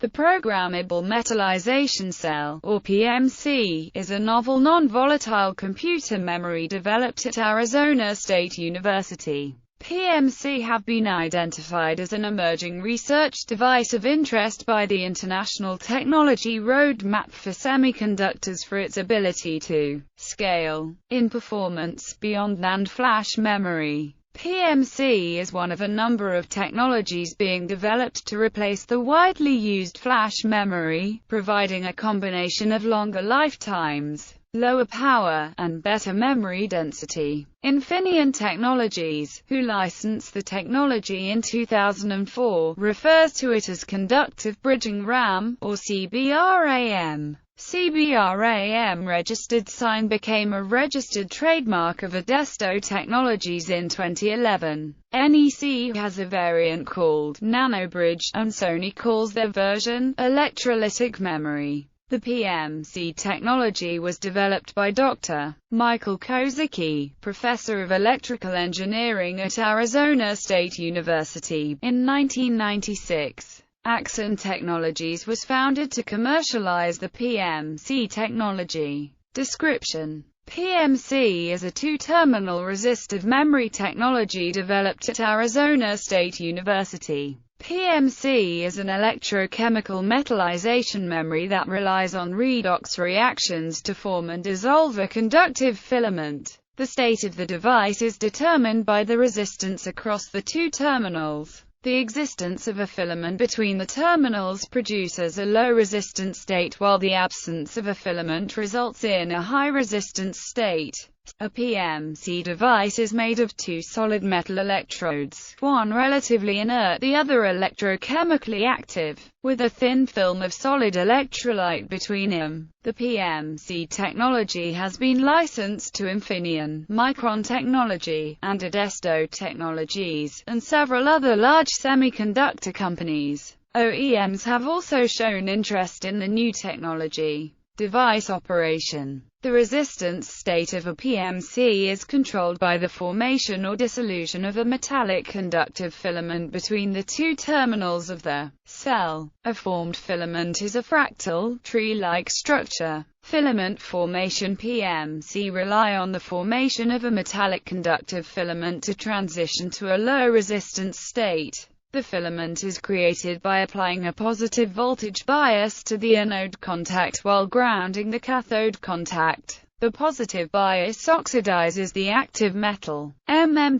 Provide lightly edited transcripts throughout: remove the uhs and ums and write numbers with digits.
The Programmable Metallization Cell, or PMC, is a novel non-volatile computer memory developed at Arizona State University. PMC have been identified as an emerging research device of interest by the International Technology Roadmap for Semiconductors for its ability to scale in performance beyond NAND Flash memory. PMC is one of a number of technologies being developed to replace the widely used flash memory, providing a combination of longer lifetimes, lower power, and better memory density. Infineon Technologies, who licensed the technology in 2004, refers to it as Conductive Bridging RAM, or CBRAM. CBRAM registered sign became a registered trademark of Adesto Technologies in 2011. NEC has a variant called NanoBridge, and Sony calls their version electrolytic memory. The PMC technology was developed by Dr. Michael Kozicki, professor of electrical engineering at Arizona State University, in 1996. Axon Technologies was founded to commercialize the PMC technology. Description: PMC is a two-terminal resistive memory technology developed at Arizona State University. PMC is an electrochemical metallization memory that relies on redox reactions to form and dissolve a conductive filament. The state of the device is determined by the resistance across the two terminals. The existence of a filament between the terminals produces a low-resistance state, while the absence of a filament results in a high-resistance state. A PMC device is made of two solid metal electrodes, one relatively inert, the other electrochemically active, with a thin film of solid electrolyte between them. The PMC technology has been licensed to Infineon, Micron Technology, and Adesto Technologies, and several other large semiconductor companies. OEMs have also shown interest in the new technology. Device operation: the resistance state of a PMC is controlled by the formation or dissolution of a metallic conductive filament between the two terminals of the cell. A formed filament is a fractal, tree-like structure. Filament formation: PMC rely on the formation of a metallic conductive filament to transition to a low-resistance state. The filament is created by applying a positive voltage bias to the anode contact while grounding the cathode contact. The positive bias oxidizes the active metal, MM++E-.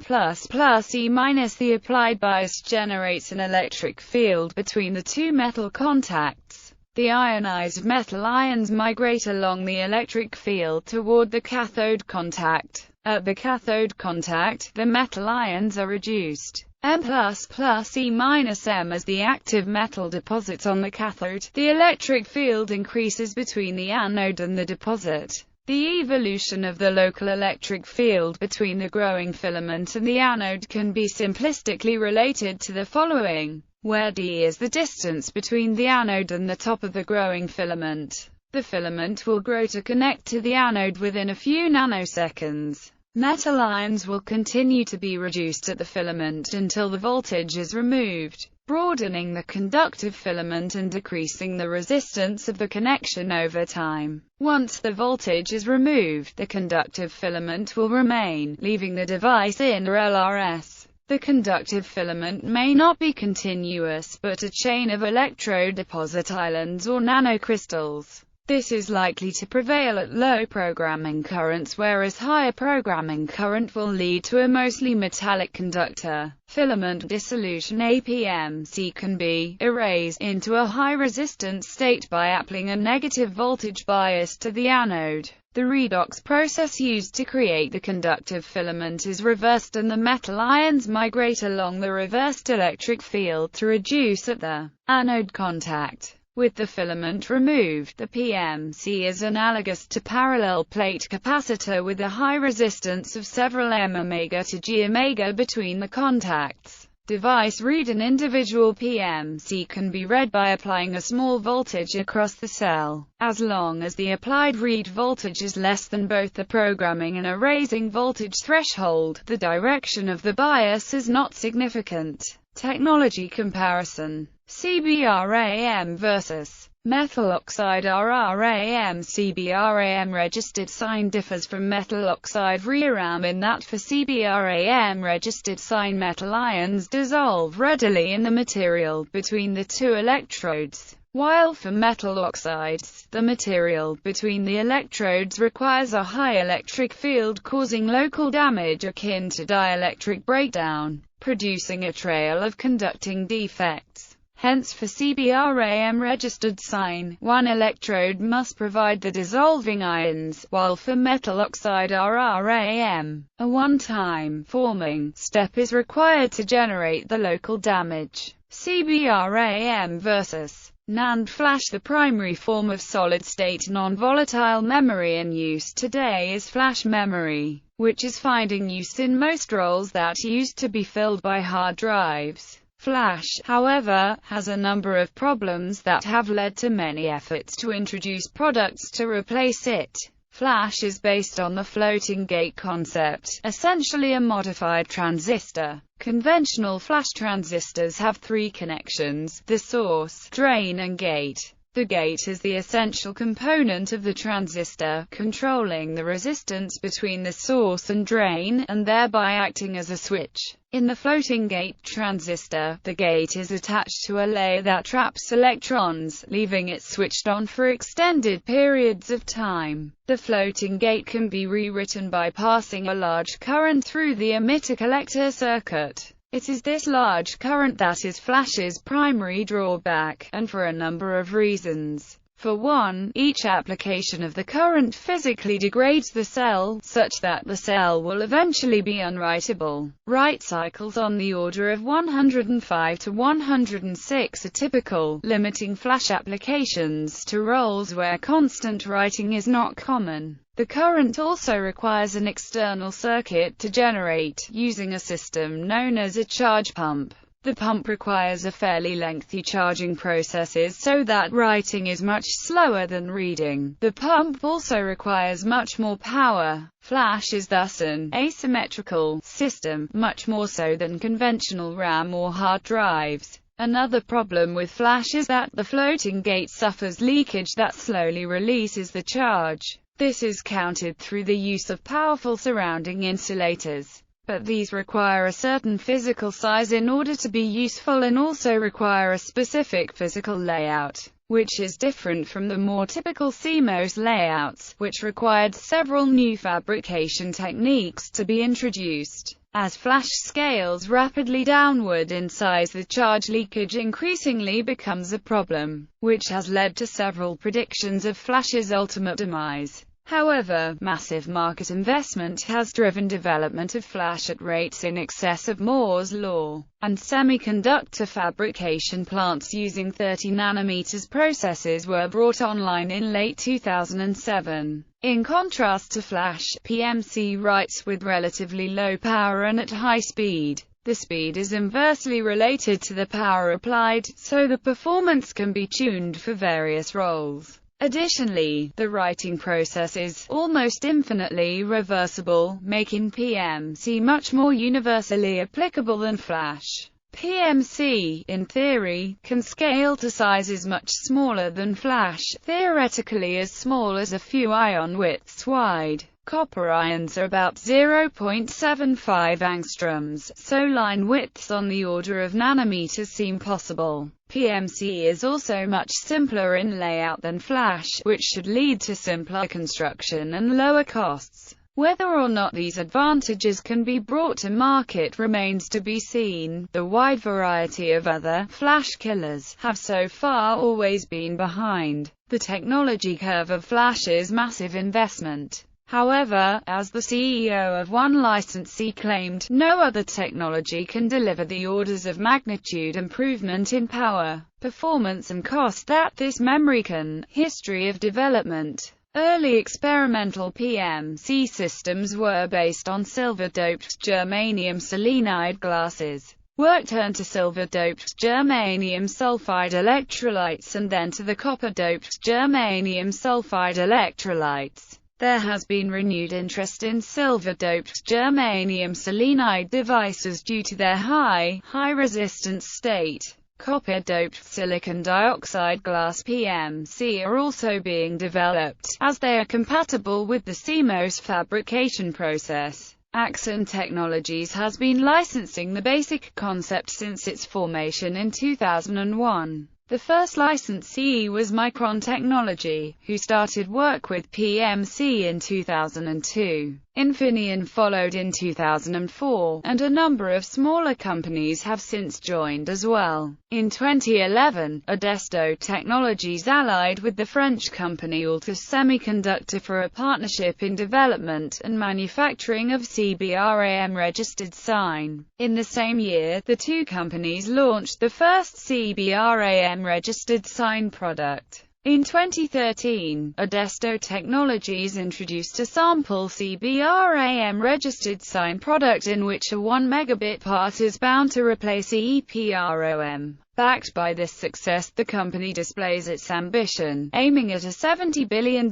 The applied bias generates an electric field between the two metal contacts. The ionized metal ions migrate along the electric field toward the cathode contact. At the cathode contact, the metal ions are reduced M++E-M as the active metal deposits on the cathode. The electric field increases between the anode and the deposit. The evolution of the local electric field between the growing filament and the anode can be simplistically related to the following, where d is the distance between the anode and the top of the growing filament. The filament will grow to connect to the anode within a few nanoseconds. Metal ions will continue to be reduced at the filament until the voltage is removed, broadening the conductive filament and decreasing the resistance of the connection over time. Once the voltage is removed, the conductive filament will remain, leaving the device in LRS. The conductive filament may not be continuous, but a chain of electrode deposit islands or nanocrystals. This is likely to prevail at low programming currents, whereas higher programming current will lead to a mostly metallic conductor. Filament dissolution: PMC can be erased into a high-resistance state by applying a negative voltage bias to the anode. The redox process used to create the conductive filament is reversed and the metal ions migrate along the reversed electric field to reduce at the anode contact. With the filament removed, the PMC is analogous to parallel plate capacitor with a high resistance of several m-omega to g-omega between the contacts. Device read: an individual PMC can be read by applying a small voltage across the cell. As long as the applied read voltage is less than both the programming and erasing voltage threshold, the direction of the bias is not significant. Technology comparison: CBRAM versus metal oxide RRAM. CBRAM registered sign differs from metal oxide RRAM in that for CBRAM registered sign metal ions dissolve readily in the material between the two electrodes, while for metal oxides, the material between the electrodes requires a high electric field causing local damage akin to dielectric breakdown, producing a trail of conducting defects. Hence for CBRAM registered sign, one electrode must provide the dissolving ions, while for metal oxide RRAM, a one-time forming step is required to generate the local damage. CBRAM versus NAND Flash. The primary form of solid-state non-volatile memory in use today is flash memory, which is finding use in most roles that used to be filled by hard drives. Flash, however, has a number of problems that have led to many efforts to introduce products to replace it. Flash is based on the floating gate concept, essentially a modified transistor. Conventional flash transistors have three connections: the source, drain and gate. The gate is the essential component of the transistor, controlling the resistance between the source and drain, and thereby acting as a switch. In the floating gate transistor, the gate is attached to a layer that traps electrons, leaving it switched on for extended periods of time. The floating gate can be rewritten by passing a large current through the emitter-collector circuit. It is this large current that is Flash's primary drawback, and for a number of reasons. For one, each application of the current physically degrades the cell, such that the cell will eventually be unwritable. Write cycles on the order of 105 to 106 are typical, limiting Flash applications to roles where constant writing is not common. The current also requires an external circuit to generate, using a system known as a charge pump. The pump requires a fairly lengthy charging processes so that writing is much slower than reading. The pump also requires much more power. Flash is thus an asymmetrical system, much more so than conventional RAM or hard drives. Another problem with Flash is that the floating gate suffers leakage that slowly releases the charge. This is countered through the use of powerful surrounding insulators. But these require a certain physical size in order to be useful and also require a specific physical layout, which is different from the more typical CMOS layouts, which required several new fabrication techniques to be introduced. As Flash scales rapidly downward in size, the charge leakage increasingly becomes a problem, which has led to several predictions of Flash's ultimate demise. However, massive market investment has driven development of Flash at rates in excess of Moore's law, and semiconductor fabrication plants using 30 nanometers processes were brought online in late 2007. In contrast to Flash, PMC writes with relatively low power and at high speed. The speed is inversely related to the power applied, so the performance can be tuned for various roles. Additionally, the writing process is almost infinitely reversible, making PMC much more universally applicable than Flash. PMC, in theory, can scale to sizes much smaller than Flash, theoretically as small as a few ion widths wide. Copper ions are about 0.75 angstroms, so line widths on the order of nanometers seem possible. PMC is also much simpler in layout than Flash, which should lead to simpler construction and lower costs. Whether or not these advantages can be brought to market remains to be seen. The wide variety of other Flash killers have so far always been behind the technology curve of Flash's massive investment. However, as the CEO of one licensee claimed, no other technology can deliver the orders of magnitude improvement in power, performance and cost that this memory can. History of development. Early experimental PMC systems were based on silver-doped germanium selenide glasses. Work turned to silver-doped germanium sulfide electrolytes and then to the copper-doped germanium sulfide electrolytes. There has been renewed interest in silver-doped germanium selenide devices due to their high resistance state. Copper-doped silicon dioxide glass (PMC) are also being developed, as they are compatible with the CMOS fabrication process. Axon Technologies has been licensing the basic concept since its formation in 2001. The first licensee was Micron Technology, who started work with PMC in 2002. Infineon followed in 2004, and a number of smaller companies have since joined as well. In 2011, Adesto Technologies allied with the French company Altus Semiconductor for a partnership in development and manufacturing of CBRAM-registered sign. In the same year, the two companies launched the first CBRAM-registered sign product. In 2013, Adesto Technologies introduced a sample CBRAM-registered sign product in which a 1 megabit part is bound to replace EEPROM. Backed by this success, the company displays its ambition, aiming at a $70 billion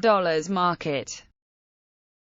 market.